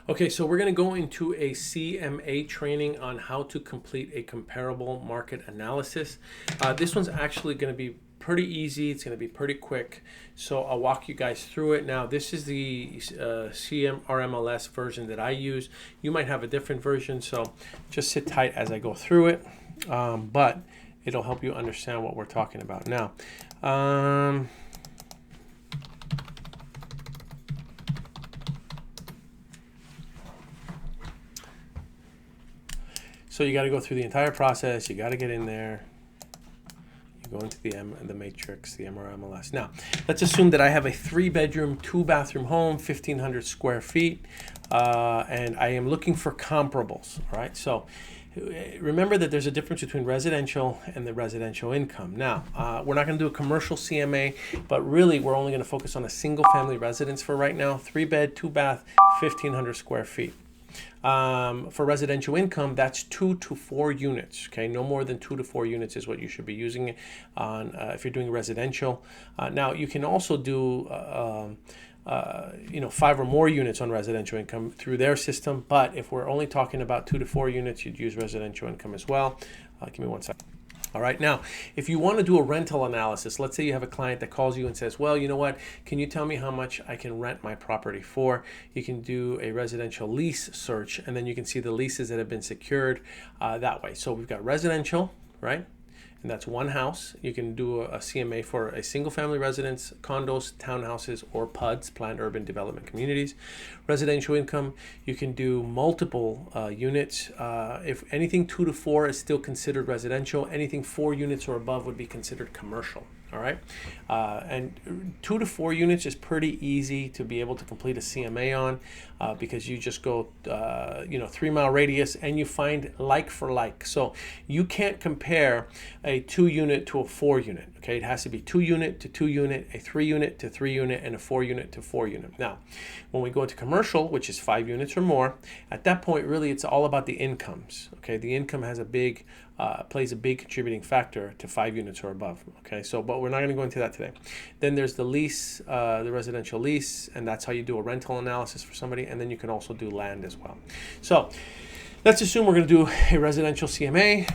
Okay, so we're going to go into a CMA training on how to complete a comparable market analysis. This one's actually going to be pretty easy. It's going to be pretty quick. So I'll walk you guys through it. Now, this is the CMRMLS version that I use. You might have a different version, so just sit tight as I go through it. But it'll help you understand what we're talking about. Now, so you got to go through the entire process. You got to get in there. You go into the matrix, the MRMLS. Now, let's assume that I have a 3-bedroom, 2-bathroom home, 1,500 square feet, and I am looking for comparables. All right. So remember that there's a difference between residential and the residential income. Now, we're not going to do a commercial CMA, but really we're only going to focus on a single-family residence for right now. 3-bed, 2-bath, 1,500 square feet. For residential income, that's 2 to 4 units. Okay, no more than 2 to 4 units is what you should be using on if you're doing residential. Now, you can also do 5 or more units on residential income through their system. But if we're only talking about 2 to 4 units, you'd use residential income as well. Give me one second. All right, now, if you want to do a rental analysis, let's say you have a client that calls you and says, well, you know what, can you tell me how much I can rent my property for? You can do a residential lease search, and then you can see the leases that have been secured that way. So we've got residential, right? And that's one house. You can do a CMA for a single family residence, condos, townhouses, or PUDs, planned urban development communities. Residential income, you can do multiple units. If anything 2 to 4 is still considered residential, anything 4 units or above would be considered commercial. All right, and 2 to 4 units is pretty easy to be able to complete a CMA on because you just go, 3-mile radius and you find like for like. So you can't compare a 2-unit to a 4-unit. Okay, it has to be 2-unit to 2-unit, a 3-unit to 3-unit, and a 4-unit to 4-unit. Now, when we go into commercial, which is 5 units or more, at that point, really, it's all about the incomes. Okay, the income has plays a big contributing factor to 5 units or above. Okay, so but we're not going to go into that today. Then there's the lease, the residential lease, and that's how you do a rental analysis for somebody. And then you can also do land as well. So let's assume we're going to do a residential CMA.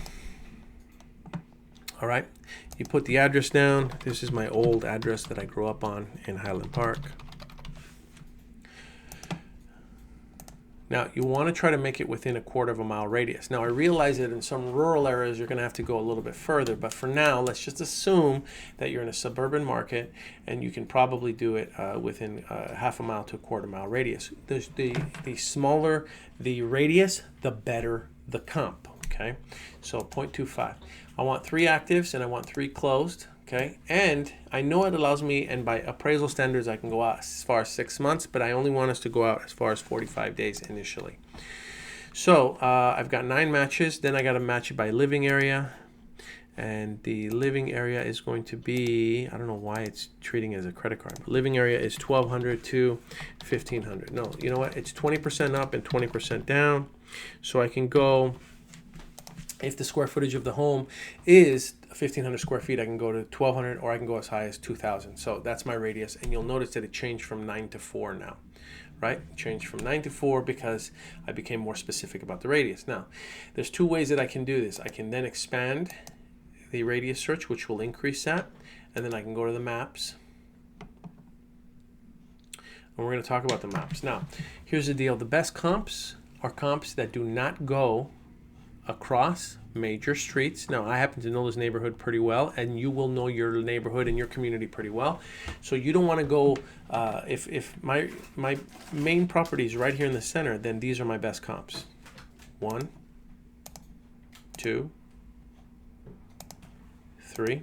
All right, you put the address down. This is my old address that I grew up on in Highland Park. Now, you want to try to make it within a 1/4 mile radius. Now, I realize that in some rural areas, you're going to have to go a little bit further. But for now, let's just assume that you're in a suburban market and you can probably do it within 1/2 mile to a 1/4 mile radius. The smaller the radius, the better the comp. Okay, so 0.25. I want 3 actives and I want 3 closed. Okay, and I know it allows me, and by appraisal standards, I can go out as far as 6 months, but I only want us to go out as far as 45 days initially. So I've got 9 matches. Then I got to match it by living area, and the living area is going to be, I don't know why it's treating it as a credit card, but living area is 1,200 to 1,500. No, you know what? It's 20% up and 20% down. So I can go, if the square footage of the home is 1,500 square feet, I can go to 1,200, or I can go as high as 2,000. So that's my radius, and you'll notice that it changed from 9 to 4 now, right? It changed from 9 to 4 because I became more specific about the radius. Now, there's 2 ways that I can do this. I can then expand the radius search, which will increase that, and then I can go to the maps. And we're going to talk about the maps. Now, here's the deal. The best comps are comps that do not go across major streets. Now, I happen to know this neighborhood pretty well, and you will know your neighborhood and your community pretty well. So you don't want to go, if my main property is right here in the center, then these are my best comps. 1, 2, 3,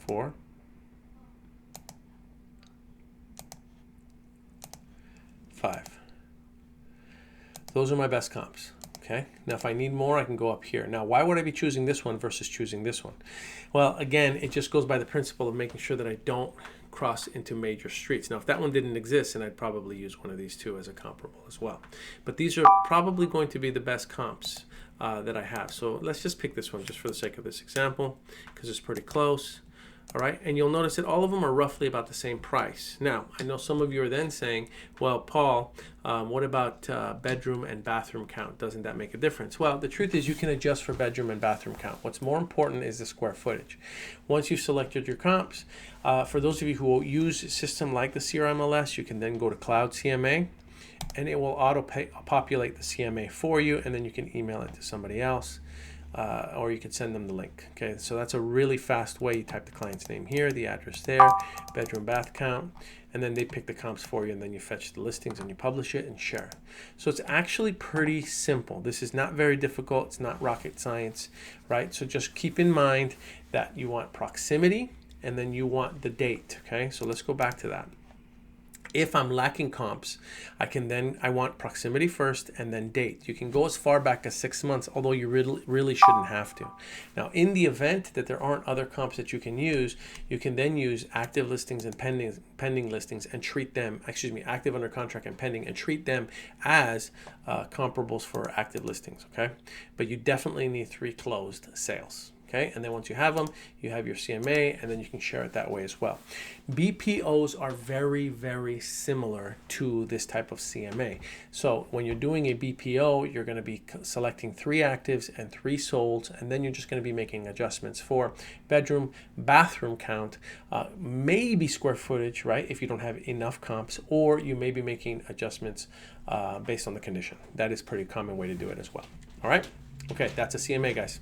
4, 5. Those are my best comps. Okay. Now, if I need more, I can go up here. Now, why would I be choosing this one versus choosing this one? Well, again, it just goes by the principle of making sure that I don't cross into major streets. Now, if that one didn't exist, then I'd probably use one of these 2 as a comparable as well. But these are probably going to be the best comps that I have. So let's just pick this one just for the sake of this example, because it's pretty close. All right, and you'll notice that all of them are roughly about the same price. Now, I know some of you are then saying, well, Paul, what about bedroom and bathroom count? Doesn't that make a difference? Well, the truth is you can adjust for bedroom and bathroom count. What's more important is the square footage. Once you've selected your comps, for those of you who will use a system like the CRMLS, you can then go to Cloud CMA, and it will auto-populate the CMA for you, and then you can email it to somebody else. Or you could send them the link. Okay, so that's a really fast way. You type the client's name here, the address there, bedroom, bath count, and then they pick the comps for you, and then you fetch the listings and you publish it and share it. So it's actually pretty simple. This is not very difficult. It's not rocket science, right? So just keep in mind that you want proximity and then you want the date. Okay, so let's go back to that. If I'm lacking comps, I want proximity first and then date. You can go as far back as 6 months, although you really shouldn't have to. Now, in the event that there aren't other comps that you can then use active listings and pending listings and treat them, active under contract and pending, and treat them as comparables for active listings, okay? But you definitely need 3 closed sales. Okay, and then once you have them, you have your CMA, and then you can share it that way as well. BPOs are very, very similar to this type of CMA. So when you're doing a BPO, you're going to be selecting 3 actives and 3 solds, and then you're just going to be making adjustments for bedroom, bathroom count, maybe square footage, right, if you don't have enough comps, or you may be making adjustments based on the condition. That is a pretty common way to do it as well. All right? Okay, that's a CMA, guys.